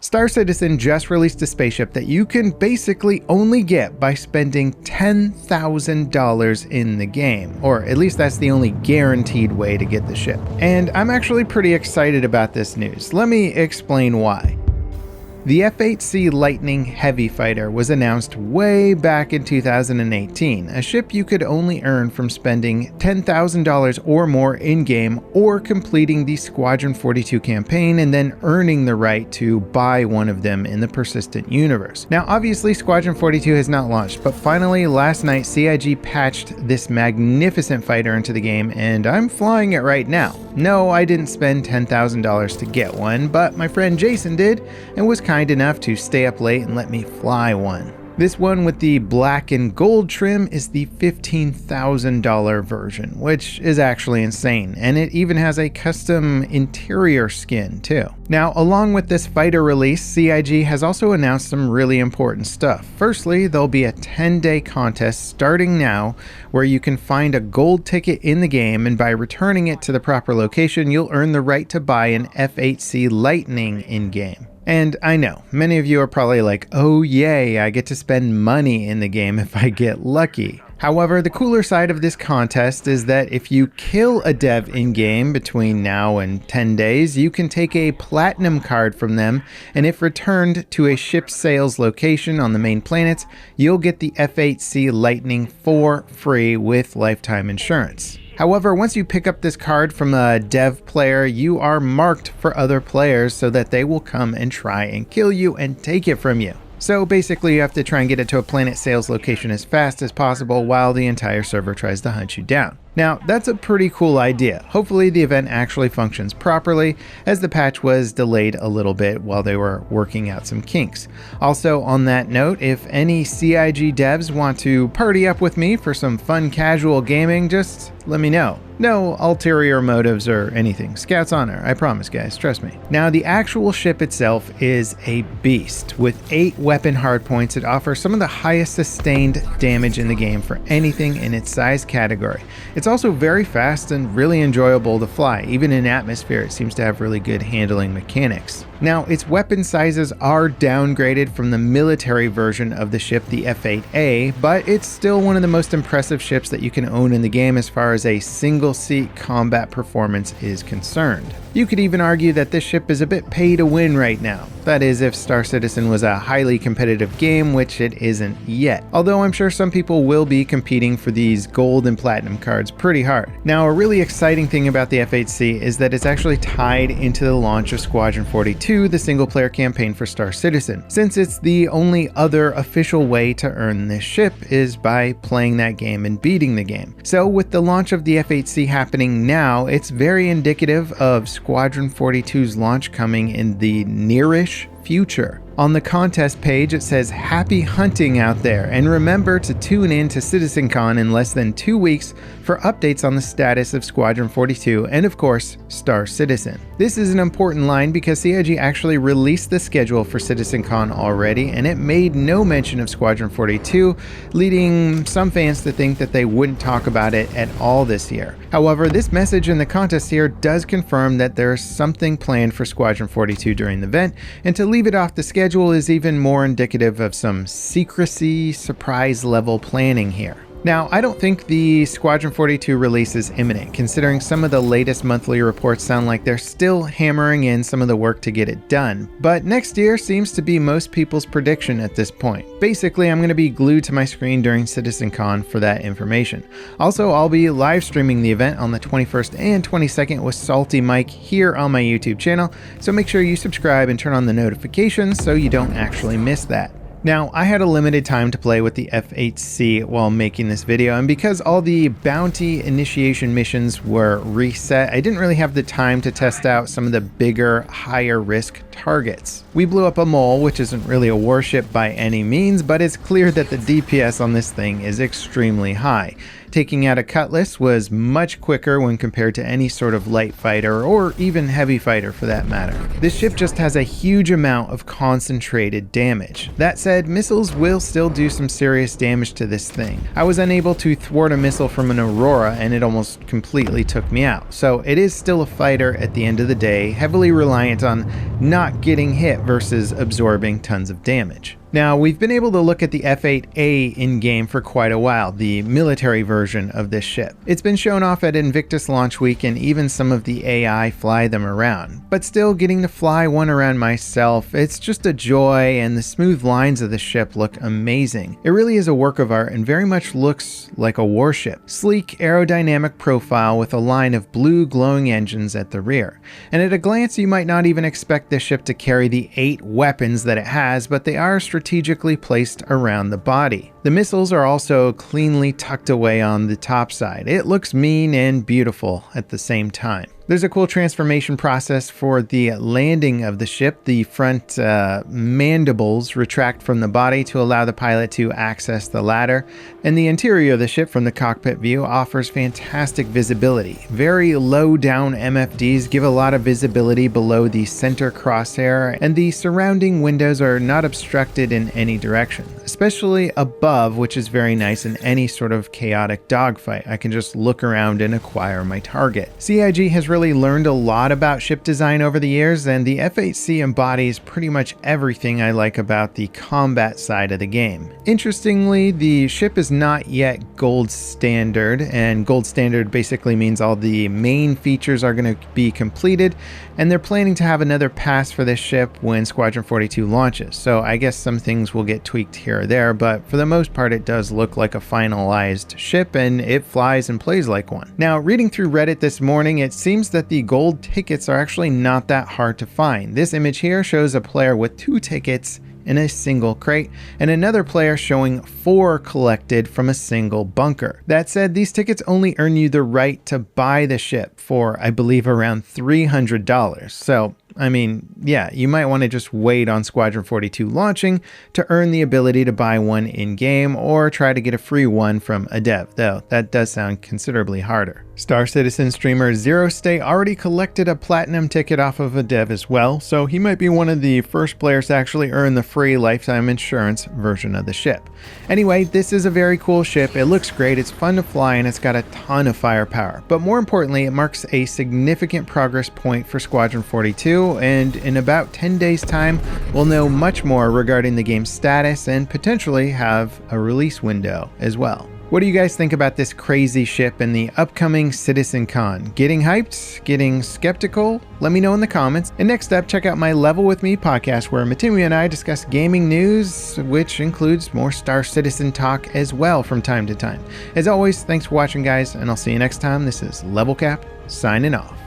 Star Citizen just released a spaceship that you can basically only get by spending $10,000 in the game, or at least that's the only guaranteed way to get the ship. And I'm actually pretty excited about this news. Let me explain why. The F8C Lightning Heavy Fighter was announced way back in 2018, a ship you could only earn from spending $10,000 or more in-game or completing the Squadron 42 campaign and then earning the right to buy one of them in the Persistent universe. Now obviously Squadron 42 has not launched, but finally last night CIG patched this magnificent fighter into the game and I'm flying it right now. No, I didn't spend $10,000 to get one, but my friend Jason did and was kind enough to stay up late and let me fly one. This one with the black and gold trim is the $15,000 version, which is actually insane, and it even has a custom interior skin too. Now, along with this fighter release, CIG has also announced some really important stuff. Firstly, there'll be a 10-day contest starting now where you can find a gold ticket in the game, and by returning it to the proper location, you'll earn the right to buy an F8C Lightning in-game. And I know, many of you are probably like, oh yay, I get to spend money in the game if I get lucky. However, the cooler side of this contest is that if you kill a dev in-game between now and 10 days, you can take a platinum card from them, and if returned to a ship sales location on the main planets, you'll get the F8C Lightning for free with lifetime insurance. However, once you pick up this card from a dev player, you are marked for other players so that they will come and try and kill you and take it from you. So basically you have to try and get it to a planet sales location as fast as possible while the entire server tries to hunt you down. Now, that's a pretty cool idea. Hopefully the event actually functions properly, as the patch was delayed a little bit while they were working out some kinks. Also, on that note, if any CIG devs want to party up with me for some fun casual gaming, just let me know. No ulterior motives or anything. Scout's honor, I promise guys, trust me. Now, the actual ship itself is a beast. With 8 weapon hardpoints, it offers some of the highest sustained damage in the game for anything in its size category. It's also very fast and really enjoyable to fly. Even in atmosphere, it seems to have really good handling mechanics. Now, its weapon sizes are downgraded from the military version of the ship, the F8A, but it's still one of the most impressive ships that you can own in the game as far as a single-seat combat performance is concerned. You could even argue that this ship is a bit pay to win right now. That is, if Star Citizen was a highly competitive game, which it isn't yet. Although I'm sure some people will be competing for these gold and platinum cards pretty hard. Now, a really exciting thing about the F8C is that it's actually tied into the launch of Squadron 42, the single-player campaign for Star Citizen, since it's the only other official way to earn this ship is by playing that game and beating the game. So with the launch of the F8C happening now, it's very indicative of Squadron 42's launch coming in the nearish future. On the contest page, it says, "Happy hunting out there, and remember to tune in to CitizenCon in less than 2 weeks for updates on the status of Squadron 42 and, of course, Star Citizen." This is an important line because CIG actually released the schedule for CitizenCon already, and it made no mention of Squadron 42, leading some fans to think that they wouldn't talk about it at all this year. However, this message in the contest here does confirm that there is something planned for Squadron 42 during the event, and to leave it off the schedule is even more indicative of some secrecy, surprise level planning here. Now, I don't think the Squadron 42 release is imminent, considering some of the latest monthly reports sound like they're still hammering in some of the work to get it done. But next year seems to be most people's prediction at this point. Basically, I'm going to be glued to my screen during CitizenCon for that information. Also, I'll be live streaming the event on the 21st and 22nd with Salty Mike here on my YouTube channel, so make sure you subscribe and turn on the notifications so you don't actually miss that. Now, I had a limited time to play with the F8C while making this video, and because all the bounty initiation missions were reset, I didn't really have the time to test out some of the bigger, higher risk targets. We blew up a mole, which isn't really a warship by any means, but it's clear that the DPS on this thing is extremely high. Taking out a Cutlass was much quicker when compared to any sort of light fighter or even heavy fighter for that matter. This ship just has a huge amount of concentrated damage. That said, said, missiles will still do some serious damage to this thing. I was unable to thwart a missile from an Aurora and it almost completely took me out. So it is still a fighter at the end of the day, heavily reliant on not getting hit versus absorbing tons of damage. Now, we've been able to look at the F8A in-game for quite a while, the military version of this ship. It's been shown off at Invictus launch week and even some of the AI fly them around. But still, getting to fly one around myself, it's just a joy, and the smooth lines of the ship look amazing. It really is a work of art and very much looks like a warship. Sleek aerodynamic profile with a line of blue glowing engines at the rear. And at a glance, you might not even expect this ship to carry the 8 weapons that it has, but they are strategically placed around the body. The missiles are also cleanly tucked away on the top side. It looks mean and beautiful at the same time. There's a cool transformation process for the landing of the ship. The front mandibles retract from the body to allow the pilot to access the ladder, and the interior of the ship from the cockpit view offers fantastic visibility. Very low down MFDs give a lot of visibility below the center crosshair, and the surrounding windows are not obstructed in any direction, especially above, which is very nice in any sort of chaotic dogfight. I can just look around and acquire my target. CIG has really learned a lot about ship design over the years, and the F8C embodies pretty much everything I like about the combat side of the game. Interestingly, the ship is not yet gold standard, and gold standard basically means all the main features are going to be completed, and they're planning to have another pass for this ship when Squadron 42 launches. So I guess some things will get tweaked here or there, but for the most part it does look like a finalized ship, and it flies and plays like one. Now, reading through Reddit this morning, it seems that the gold tickets are actually not that hard to find. This image here shows a player with 2 tickets in a single crate, and another player showing 4 collected from a single bunker. That said, these tickets only earn you the right to buy the ship for, I believe, around $300. So, I mean, yeah, you might want to just wait on Squadron 42 launching to earn the ability to buy one in-game, or try to get a free one from a dev, though that does sound considerably harder. Star Citizen streamer Zero Stay already collected a platinum ticket off of a dev as well, so he might be one of the first players to actually earn the free lifetime insurance version of the ship. Anyway, this is a very cool ship. It looks great, it's fun to fly, and it's got a ton of firepower. But more importantly, it marks a significant progress point for Squadron 42, and in about 10 days time, we'll know much more regarding the game's status and potentially have a release window as well. What do you guys think about this crazy ship and the upcoming Citizen Con? Getting hyped? Getting skeptical? Let me know in the comments. And next up, check out my Level With Me podcast, where Matemu and I discuss gaming news, which includes more Star Citizen talk as well from time to time. As always, thanks for watching, guys, and I'll see you next time. This is Level Cap, signing off.